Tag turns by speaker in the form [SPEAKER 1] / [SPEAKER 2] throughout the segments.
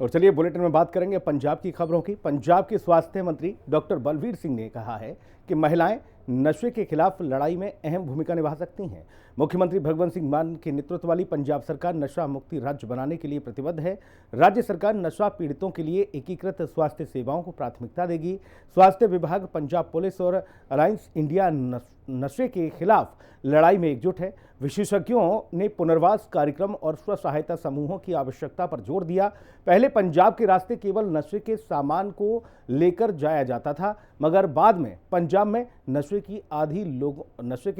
[SPEAKER 1] और चलिए बुलेटिन में बात करेंगे पंजाब की खबरों की। पंजाब के स्वास्थ्य मंत्री डॉक्टर बलबीर सिंह ने कहा है कि महिलाएं नशे के खिलाफ लड़ाई में अहम भूमिका निभा सकती हैं। मुख्यमंत्री भगवंत सिंह मान के नेतृत्व वाली पंजाब सरकार नशा मुक्ति राज्य बनाने के लिए प्रतिबद्ध है। राज्य सरकार नशा पीड़ितों के लिए एकीकृत स्वास्थ्य सेवाओं को प्राथमिकता देगी। स्वास्थ्य विभाग, पंजाब पुलिस और अलायंस इंडिया नशे के खिलाफ लड़ाई में एकजुट है। विशेषज्ञों ने पुनर्वास कार्यक्रम और स्व सहायता समूहों की आवश्यकता पर जोर दिया। पहले पंजाब के रास्ते केवल नशे के सामान को लेकर जाया जाता था, मगर बाद में पंजाब में नशे के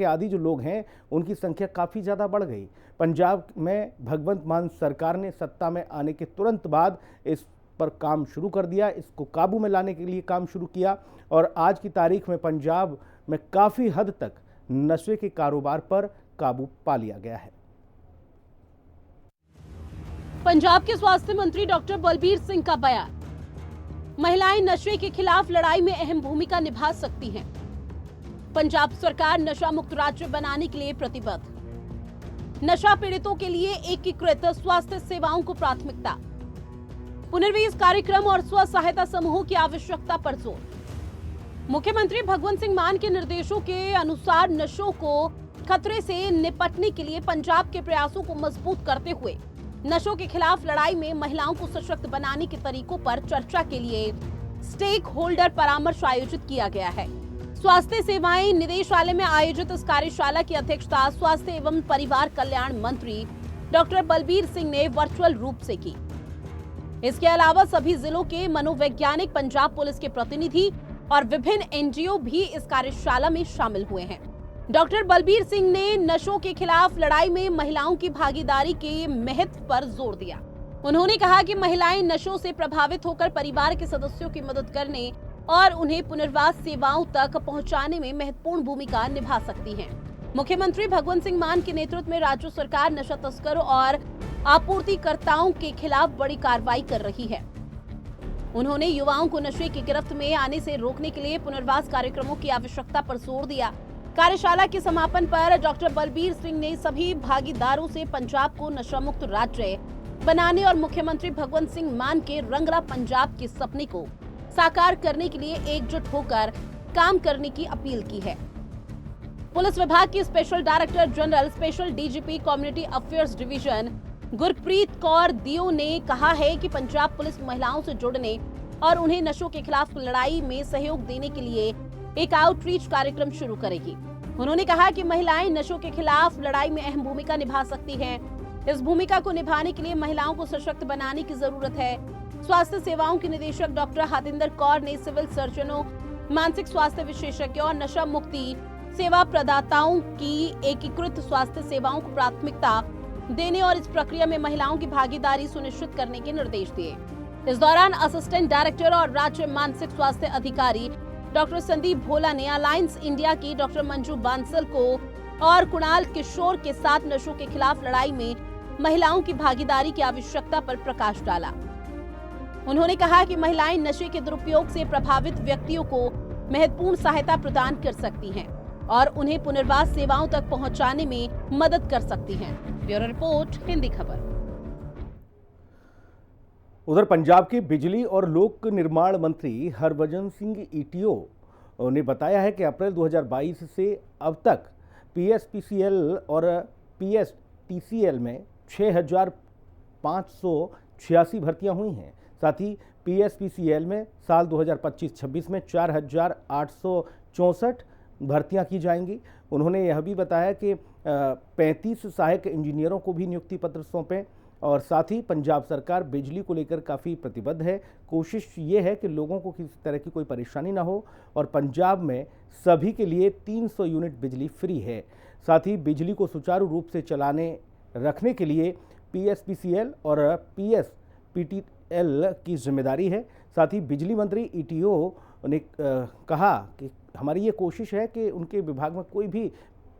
[SPEAKER 1] आदी जो लोग हैं उनकी संख्या काफ़ी ज़्यादा बढ़ गई। पंजाब में भगवंत मान सरकार ने सत्ता में आने के तुरंत बाद इस पर काम शुरू कर दिया, इसको काबू में लाने के लिए काम शुरू किया और आज की तारीख में पंजाब में काफ़ी हद तक नशे के कारोबार पर काबू पा लिया गया है।
[SPEAKER 2] पंजाब के स्वास्थ्य मंत्री डॉक्टर बलबीर सिंह का बयान। महिलाएं नशे के खिलाफ लड़ाई में अहम भूमिका निभा सकती हैं। पंजाब सरकार नशा मुक्त राज्य बनाने के लिए प्रतिबद्ध। नशा पीड़ितों के लिए एकीकृत स्वास्थ्य सेवाओं को प्राथमिकता। पुनर्वास कार्यक्रम और स्व सहायता समूहों की आवश्यकता पर जोर। मुख्यमंत्री भगवंत सिंह मान के निर्देशों के अनुसार नशों को खतरे से निपटने के लिए पंजाब के प्रयासों को मजबूत करते हुए नशों के खिलाफ लड़ाई में महिलाओं को सशक्त बनाने के तरीकों पर चर्चा के लिए स्टेक होल्डर परामर्श आयोजित किया गया है। स्वास्थ्य सेवाएं निदेशालय में आयोजित इस कार्यशाला की अध्यक्षता स्वास्थ्य एवं परिवार कल्याण मंत्री डॉक्टर बलबीर सिंह ने वर्चुअल रूप से की। इसके अलावा सभी जिलों के मनोवैज्ञानिक, पंजाब पुलिस के प्रतिनिधि और विभिन्न एनजीओ भी इस कार्यशाला में शामिल हुए हैं। डॉक्टर बलबीर सिंह ने नशों के खिलाफ लड़ाई में महिलाओं की भागीदारी के महत्व पर जोर दिया। उन्होंने कहा कि महिलाएं नशों से प्रभावित होकर परिवार के सदस्यों की मदद करने और उन्हें पुनर्वास सेवाओं तक पहुंचाने में महत्वपूर्ण भूमिका निभा सकती हैं। मुख्यमंत्री भगवंत सिंह मान के नेतृत्व में राज्य सरकार नशा तस्करों और आपूर्तिकर्ताओं के खिलाफ बड़ी कार्रवाई कर रही है। उन्होंने युवाओं को नशे की गिरफ्त में आने से रोकने के लिए पुनर्वास कार्यक्रमों की आवश्यकता पर जोर दिया। कार्यशाला के समापन पर डॉक्टर बलबीर सिंह ने सभी भागीदारों से पंजाब को नशा मुक्त राज्य बनाने और मुख्यमंत्री भगवंत सिंह मान के रंगला पंजाब के सपने को साकार करने के लिए एकजुट होकर काम करने की अपील की है। पुलिस विभाग की special director general, special DGP community affairs division Gurpreet Kaur दियो ने कहा है कि पंजाब पुलिस महिलाओं से जुड़ने और उन्हें नशों के खिलाफ लड़ाई में सहयोग देने के लिए एक आउटरीच कार्यक्रम शुरू करेगी। उन्होंने कहा कि महिलाएं नशों के खिलाफ लड़ाई में अहम भूमिका निभा सकती हैं। इस भूमिका को निभाने के लिए महिलाओं को सशक्त बनाने की जरूरत है। स्वास्थ्य सेवाओं के निदेशक डॉक्टर हतिंदर कौर ने सिविल सर्जनों, मानसिक स्वास्थ्य विशेषज्ञों और नशा मुक्ति सेवा प्रदाताओं की एकीकृत स्वास्थ्य सेवाओं को प्राथमिकता देने और इस प्रक्रिया में महिलाओं की भागीदारी सुनिश्चित करने के निर्देश दिए। इस दौरान असिस्टेंट डायरेक्टर और राज्य मानसिक स्वास्थ्य अधिकारी डॉक्टर संदीप भोला ने अलायंस इंडिया की डॉक्टर मंजू बांसल को और कुणाल किशोर के साथ नशों के खिलाफ लड़ाई में महिलाओं की भागीदारी की आवश्यकता पर प्रकाश डाला। उन्होंने कहा कि महिलाएं नशे के दुरुपयोग से प्रभावित व्यक्तियों को महत्वपूर्ण सहायता प्रदान कर सकती हैं और उन्हें पुनर्वास सेवाओं तक पहुंचाने में मदद कर सकती हैं। ब्यूरो रिपोर्ट, हिंदी खबर।
[SPEAKER 1] उधर पंजाब के बिजली और लोक निर्माण मंत्री हरभजन सिंह ईटीओ ने बताया है कि अप्रैल 2022 से अब तक पीएसपीसीएल और पीएसटीसीएल में 6,586 भर्तियां हुई हैं। साथ ही पीएसपीसीएल में साल 2025-26 में 4,864 भर्तियां की जाएंगी। उन्होंने यह भी बताया कि 35 सहायक इंजीनियरों को भी नियुक्ति पत्र सौंपे और साथ ही पंजाब सरकार बिजली को लेकर काफ़ी प्रतिबद्ध है। कोशिश ये है कि लोगों को किसी तरह की कोई परेशानी ना हो और पंजाब में सभी के लिए 300 यूनिट बिजली फ्री है। साथ ही बिजली को सुचारू रूप से चलाने रखने के लिए पीएसपीसीएल और पीएसपीटीएल की जिम्मेदारी है। साथ ही बिजली मंत्री ईटीओ ने कहा कि हमारी ये कोशिश है कि उनके विभाग में कोई भी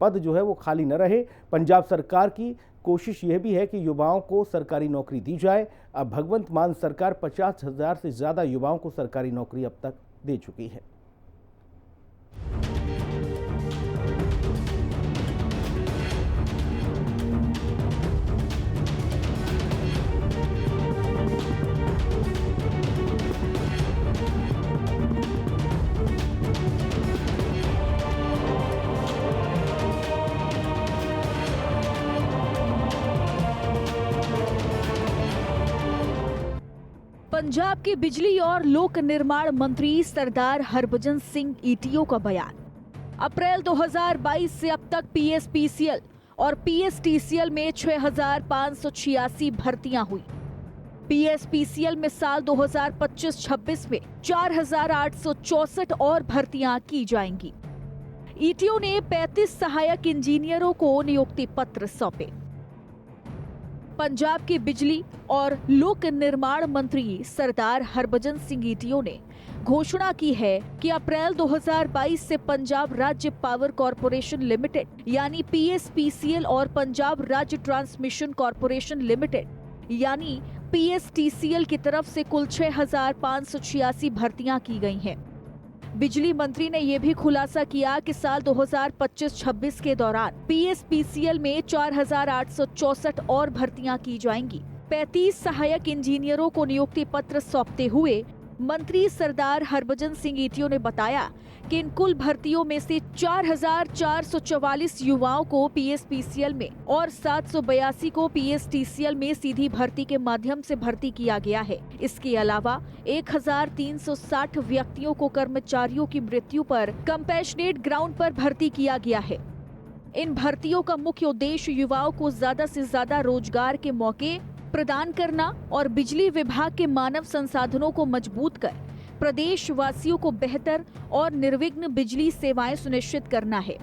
[SPEAKER 1] पद जो है वो खाली न रहे। पंजाब सरकार की कोशिश यह भी है कि युवाओं को सरकारी नौकरी दी जाए। अब भगवंत मान सरकार 50,000 से ज़्यादा युवाओं को सरकारी नौकरी अब तक दे चुकी है।
[SPEAKER 3] पंजाब के बिजली और लोक निर्माण मंत्री सरदार हरभजन सिंह ईटीओ का बयान। अप्रैल 2022 से अब तक पीएसपीसीएल और पीएसटीसीएल में 6,586 भर्तियां हुई। पीएसपीसीएल में साल 2025-26 में 4,864 और भर्तियां की जाएंगी। ईटीओ ने 35 सहायक इंजीनियरों को नियुक्ति पत्र सौंपे। पंजाब के बिजली और लोक निर्माण मंत्री सरदार हरभजन सिंह ईटीओ ने घोषणा की है कि अप्रैल 2022 से पंजाब राज्य पावर कॉरपोरेशन लिमिटेड यानी पीएसपीसीएल और पंजाब राज्य ट्रांसमिशन कॉरपोरेशन लिमिटेड यानी पीएसटीसीएल की तरफ से कुल 6,586 भर्तियां की गई हैं। बिजली मंत्री ने यह भी खुलासा किया कि साल 2025-26 के दौरान पीएसपीसीएल में 4,864 और भर्तियां की जाएंगी। 35 सहायक इंजीनियरों को नियुक्ति पत्र सौंपते हुए मंत्री सरदार हरभजन सिंह ईटीओ ने बताया कि इन कुल भर्तियों में से 4,444 युवाओं को पीएसपीसीएल में और 782 को पीएसटीसीएल में सीधी भर्ती के माध्यम से भर्ती किया गया है। इसके अलावा 1,360 व्यक्तियों को कर्मचारियों की मृत्यु पर कंपैशनेट ग्राउंड पर भर्ती किया गया है। इन भर्तियों का मुख्य उद्देश्य युवाओं को ज्यादा से ज्यादा रोजगार के मौके प्रदान करना और बिजली विभाग के मानव संसाधनों को मजबूत कर प्रदेश वासियों को बेहतर और निर्विघ्न बिजली सेवाएं सुनिश्चित करना है।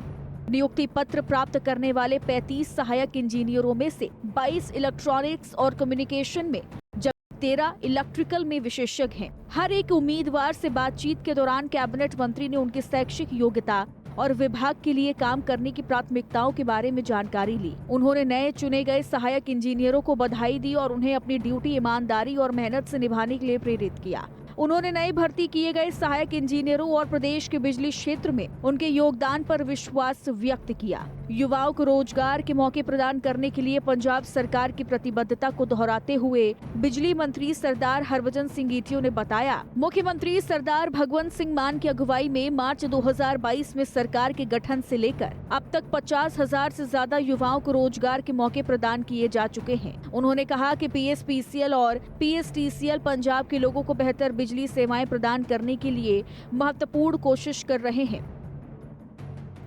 [SPEAKER 3] नियुक्ति पत्र प्राप्त करने वाले 35 सहायक इंजीनियरों में से 22 इलेक्ट्रॉनिक्स और कम्युनिकेशन में जबकि 13 इलेक्ट्रिकल में विशेषज्ञ हैं। हर एक उम्मीदवार से बातचीत के दौरान कैबिनेट मंत्री ने उनकी शैक्षिक योग्यता और विभाग के लिए काम करने की प्राथमिकताओं के बारे में जानकारी ली। उन्होंने नए चुने गए सहायक इंजीनियरों को बधाई दी और उन्हें अपनी ड्यूटी ईमानदारी और मेहनत से निभाने के लिए प्रेरित किया। उन्होंने नए भर्ती किए गए सहायक इंजीनियरों और प्रदेश के बिजली क्षेत्र में उनके योगदान पर विश्वास व्यक्त किया। युवाओं को रोजगार के मौके प्रदान करने के लिए पंजाब सरकार की प्रतिबद्धता को दोहराते हुए बिजली मंत्री सरदार हरभजन सिंह ईटीओ ने बताया, मुख्यमंत्री सरदार भगवंत सिंह मान की अगुवाई में मार्च 2022 में सरकार के गठन से लेकर अब तक 50,000 से ज्यादा युवाओं को रोजगार के मौके प्रदान किए जा चुके हैं। उन्होंने कहा कि पीएसपीसीएल और पीएसटीसीएल पंजाब के लोगों को बेहतर बिजली सेवाएं प्रदान करने के लिए महत्वपूर्ण कोशिश कर रहे हैं।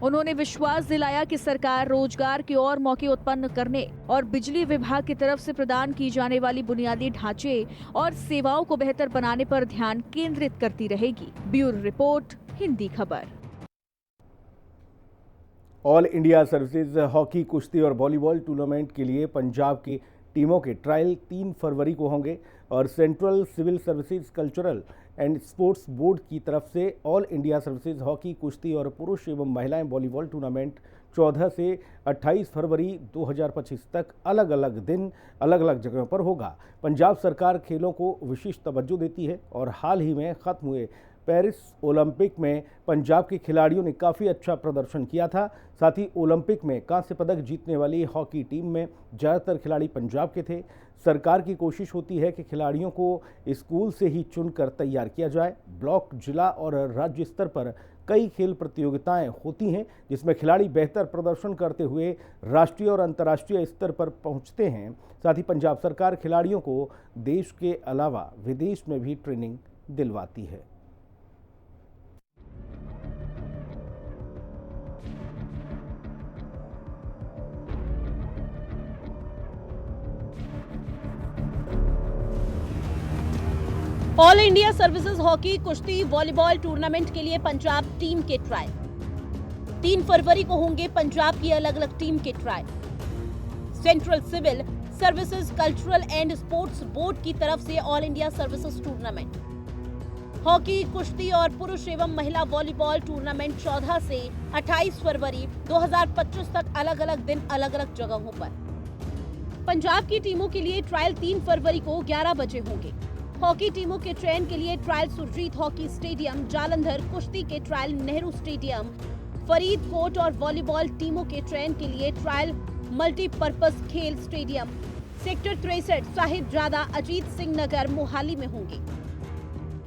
[SPEAKER 3] उन्होंने विश्वास दिलाया कि सरकार रोजगार के और मौके उत्पन्न करने और बिजली विभाग की तरफ से प्रदान की जाने वाली बुनियादी ढांचे और सेवाओं को बेहतर बनाने पर ध्यान केंद्रित करती रहेगी। ब्यूरो रिपोर्ट, हिंदी खबर।
[SPEAKER 1] ऑल इंडिया सर्विसेज हॉकी, कुश्ती और वॉलीबॉल टूर्नामेंट के लिए पंजाब की टीमों के ट्रायल 3 फरवरी को होंगे और central civil services cultural and sports board की तरफ से ऑल इंडिया सर्विसेज हॉकी, कुश्ती और पुरुष एवं महिलाएं वॉलीबॉल टूर्नामेंट 14 से 28 फरवरी 2025 तक अलग अलग दिन अलग अलग जगहों पर होगा। पंजाब सरकार खेलों को विशेष तवज्जो देती है और हाल ही में खत्म हुए पेरिस ओलंपिक में पंजाब के खिलाड़ियों ने काफ़ी अच्छा प्रदर्शन किया था। साथ ही ओलंपिक में कांस्य पदक जीतने वाली हॉकी टीम में ज़्यादातर खिलाड़ी पंजाब के थे। सरकार की कोशिश होती है कि खिलाड़ियों को स्कूल से ही चुनकर तैयार किया जाए। ब्लॉक, जिला और राज्य स्तर पर कई खेल प्रतियोगिताएं होती हैं जिसमें खिलाड़ी बेहतर प्रदर्शन करते हुए राष्ट्रीय और अंतर्राष्ट्रीय स्तर पर पहुंचते हैं। साथ ही पंजाब सरकार खिलाड़ियों को देश के अलावा विदेश में भी ट्रेनिंग दिलवाती है।
[SPEAKER 2] ऑल इंडिया सर्विसेज हॉकी, कुश्ती, वॉलीबॉल टूर्नामेंट के लिए पंजाब टीम के ट्रायल 3 फरवरी को होंगे। पंजाब की अलग अलग टीम के trial central civil services cultural and sports board की तरफ से all India services tournament, hockey, कुश्ती और पुरुष एवं महिला वॉलीबॉल टूर्नामेंट 14 से 28 फरवरी 2025 तक अलग अलग दिन अलग अलग जगहों पर। पंजाब की टीमों के लिए ट्रायल 3 फरवरी को 11 बजे होंगे। हॉकी टीमों के ट्रेन के लिए trial Surjit hockey stadium Jalandhar, कुश्ती के ट्रायल नेहरू स्टेडियम फरीदकोट और वॉलीबॉल टीमों के ट्रेन के लिए ट्रायल मल्टीपर्पज खेल स्टेडियम सेक्टर 63 साहिबजादा अजीत सिंह नगर मोहाली में होंगे।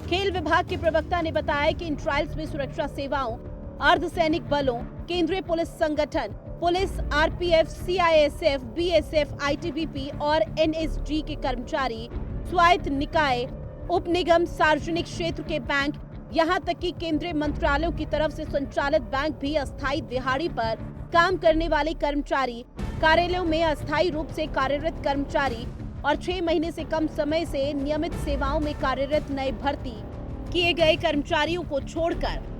[SPEAKER 2] खेल विभाग के प्रवक्ता ने बताया कि इन ट्रायल्स में सुरक्षा सेवाओं, अर्धसैनिक बलों, केंद्रीय पुलिस संगठन, police, RPF, CISF, BSF, ITBP और एनएसजी के कर्मचारी, स्वायत्त निकाय, उप निगम, सार्वजनिक क्षेत्र के बैंक, यहाँ तक कि केंद्रीय मंत्रालयों की तरफ से संचालित बैंक भी अस्थायी दिहाड़ी पर काम करने वाले कर्मचारी, कार्यालयों में अस्थायी रूप से कार्यरत कर्मचारी और 6 महीने से कम समय से नियमित सेवाओं में कार्यरत नए भर्ती किए गए कर्मचारियों को छोड़कर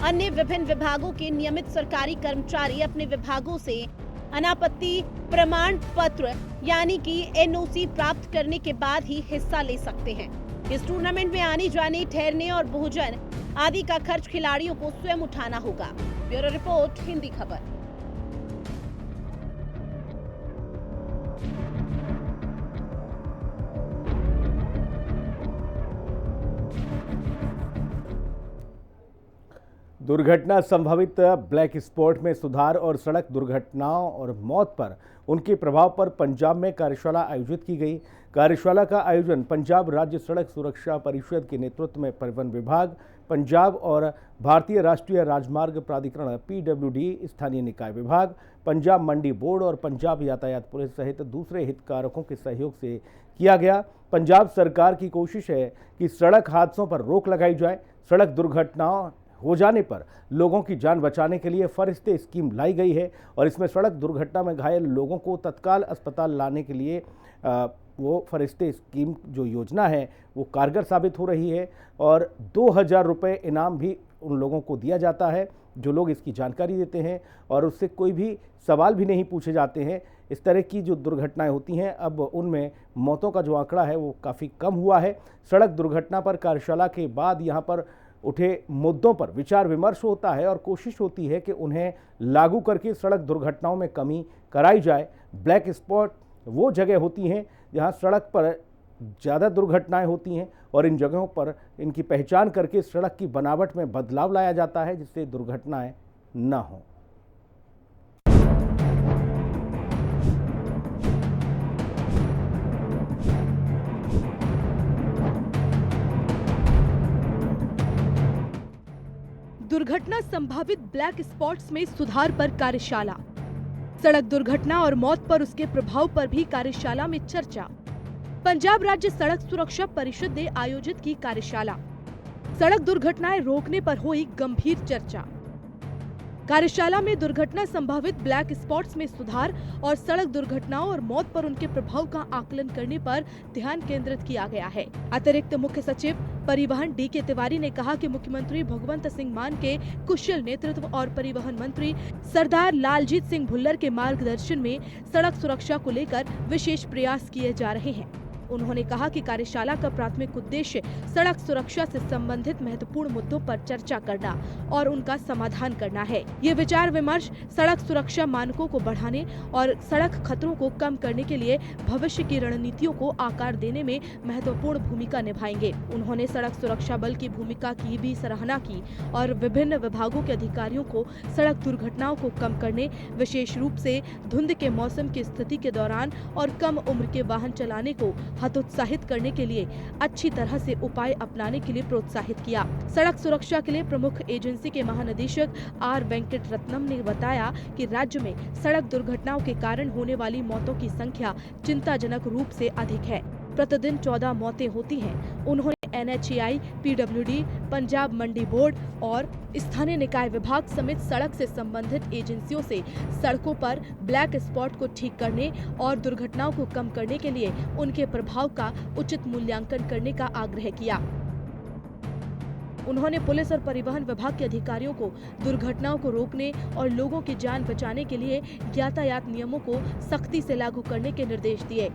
[SPEAKER 2] अन्य विभिन्न विभागों के नियमित सरकारी कर्मचारी अपने विभागों से अनापत्ति प्रमाण पत्र यानी कि एनओसी प्राप्त करने के बाद ही हिस्सा ले सकते हैं। इस टूर्नामेंट में आने जाने, ठहरने और भोजन आदि का खर्च खिलाड़ियों को स्वयं उठाना होगा। ब्यूरो रिपोर्ट, हिंदी खबर।
[SPEAKER 1] दुर्घटना संभावित ब्लैक स्पॉट में सुधार और सड़क दुर्घटनाओं और मौत पर उनके प्रभाव पर पंजाब में कार्यशाला आयोजित की गई। कार्यशाला का आयोजन पंजाब राज्य सड़क सुरक्षा परिषद के नेतृत्व में परिवहन विभाग, पंजाब और भारतीय राष्ट्रीय राजमार्ग प्राधिकरण (PWD), स्थानीय निकाय विभाग, पंजाब मंडी बोर्ड और पंजाब यातायात पुलिस सहित दूसरे हितधारकों के सहयोग से किया गया। पंजाब सरकार की कोशिश है कि सड़क हादसों पर रोक लगाई जाए। सड़क दुर्घटनाओं हो जाने पर लोगों की जान बचाने के लिए फरिश्ते स्कीम लाई गई है और इसमें सड़क दुर्घटना में घायल लोगों को तत्काल अस्पताल लाने के लिए वो फरिश्ते स्कीम जो योजना है वो कारगर साबित हो रही है और 2000 रुपये इनाम भी उन लोगों को दिया जाता है जो लोग इसकी जानकारी देते हैं और उससे कोई भी सवाल भी नहीं पूछे जाते हैं। इस तरह की जो दुर्घटनाएं होती हैं अब उनमें मौतों का जो आंकड़ा है वो काफ़ी कम हुआ है। सड़क दुर्घटना पर कार्यशाला के बाद यहाँ पर उठे मुद्दों पर विचार विमर्श होता है और कोशिश होती है कि उन्हें लागू करके सड़क दुर्घटनाओं में कमी कराई जाए। ब्लैक स्पॉट वो जगह होती हैं जहां सड़क पर ज़्यादा दुर्घटनाएं होती हैं और इन जगहों पर इनकी पहचान करके सड़क की बनावट में बदलाव लाया जाता है जिससे दुर्घटनाएं न हों।
[SPEAKER 4] दुर्घटना संभावित ब्लैक स्पॉट्स में सुधार पर कार्यशाला। सड़क दुर्घटना और मौत पर उसके प्रभाव पर भी कार्यशाला में चर्चा। पंजाब राज्य सड़क सुरक्षा परिषद ने आयोजित की कार्यशाला। सड़क दुर्घटनाएं रोकने पर हुई गंभीर चर्चा। कार्यशाला में दुर्घटना संभावित ब्लैक स्पॉट्स में सुधार और सड़क दुर्घटनाओं और मौत पर उनके प्रभाव का आकलन करने पर ध्यान केंद्रित किया गया है। अतिरिक्त मुख्य सचिव परिवहन DK तिवारी ने कहा कि मुख्यमंत्री भगवंत सिंह मान के कुशल नेतृत्व और परिवहन मंत्री सरदार लालजीत सिंह भुल्लर के मार्गदर्शन में सड़क सुरक्षा को लेकर विशेष प्रयास किए जा रहे हैं। उन्होंने कहा कि कार्यशाला का प्राथमिक उद्देश्य सड़क सुरक्षा से संबंधित महत्वपूर्ण मुद्दों पर चर्चा करना और उनका समाधान करना है। ये विचार विमर्श सड़क सुरक्षा मानकों को बढ़ाने और सड़क खतरों को कम करने के लिए भविष्य की रणनीतियों को आकार देने में महत्वपूर्ण भूमिका निभाएंगे। उन्होंने सड़क सुरक्षा बल की भूमिका की भी सराहना की और विभिन्न विभागों के अधिकारियों को सड़क दुर्घटनाओं को कम करने, विशेष रूप से धुंध के मौसम की स्थिति के दौरान और कम उम्र के वाहन चलाने को हतोत्साहित करने के लिए अच्छी तरह से उपाय अपनाने के लिए प्रोत्साहित किया। सड़क सुरक्षा के लिए प्रमुख एजेंसी के महानिदेशक R वेंकट रत्नम ने बताया कि राज्य में सड़क दुर्घटनाओं के कारण होने वाली मौतों की संख्या चिंताजनक रूप से अधिक है। प्रतिदिन 14 मौतें होती हैं। उन्होंने NHAI, PWD, पंजाब मंडी बोर्ड और स्थानीय निकाय विभाग समेत सड़क से संबंधित एजेंसियों से सड़कों पर ब्लैक स्पॉट को ठीक करने और दुर्घटनाओं को कम करने के लिए उनके प्रभाव का उचित मूल्यांकन करने का आग्रह किया। उन्होंने पुलिस और परिवहन विभाग के अधिकारियों को दुर्घटनाओं को रोकने और लोगों की जान बचाने के लिए यातायात नियमों को सख्ती से लागू करने के निर्देश दिए।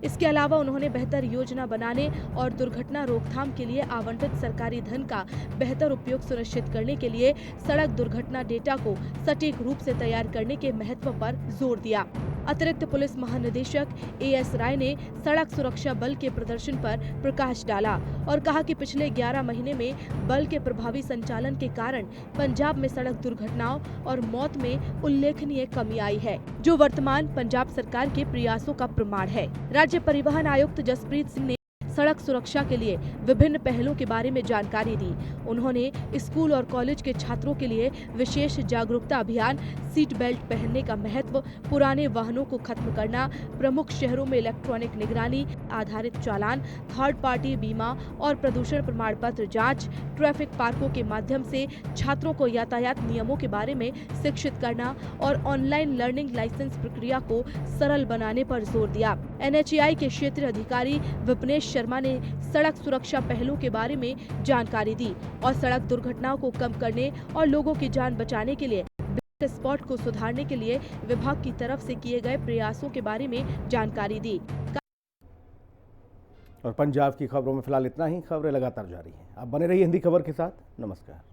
[SPEAKER 4] इसके अलावा उन्होंने बेहतर योजना बनाने और दुर्घटना रोकथाम के लिए आवंटित सरकारी धन का बेहतर उपयोग सुनिश्चित करने के लिए सड़क दुर्घटना डेटा को सटीक रूप से तैयार करने के महत्व पर जोर दिया। अतिरिक्त पुलिस महानिदेशक AS राय ने सड़क सुरक्षा बल के प्रदर्शन पर प्रकाश डाला और कहा कि पिछले 11 महीने में बल के प्रभावी संचालन के कारण पंजाब में सड़क दुर्घटनाओं और मौत में उल्लेखनीय कमी आई है, जो वर्तमान पंजाब सरकार के प्रयासों का प्रमाण है। राज्य परिवहन आयुक्त जसप्रीत सिंह ने सड़क सुरक्षा के लिए विभिन्न पहलों के बारे में जानकारी दी। उन्होंने स्कूल और कॉलेज के छात्रों के लिए विशेष जागरूकता अभियान, सीट बेल्ट पहनने का महत्व, पुराने वाहनों को खत्म करना, प्रमुख शहरों में इलेक्ट्रॉनिक निगरानी आधारित चालान, थर्ड पार्टी बीमा और प्रदूषण प्रमाण पत्र जांच, ट्रैफिक पार्कों के माध्यम से छात्रों को यातायात नियमों के बारे में शिक्षित करना और ऑनलाइन लर्निंग लाइसेंस प्रक्रिया को सरल बनाने पर जोर दिया। NHAI के क्षेत्रीय अधिकारी विपनेश शर्मा ने सड़क सुरक्षा पहलों के बारे में जानकारी दी और सड़क दुर्घटनाओं को कम करने और लोगों की जान बचाने के लिए ब्लैक स्पॉट को सुधारने के लिए विभाग की तरफ से किए गए प्रयासों के बारे में जानकारी दी।
[SPEAKER 1] और पंजाब की खबरों में फिलहाल इतना ही। खबरें लगातार जारी हैं। आप बने रहिए हिंदी खबर के साथ। नमस्कार।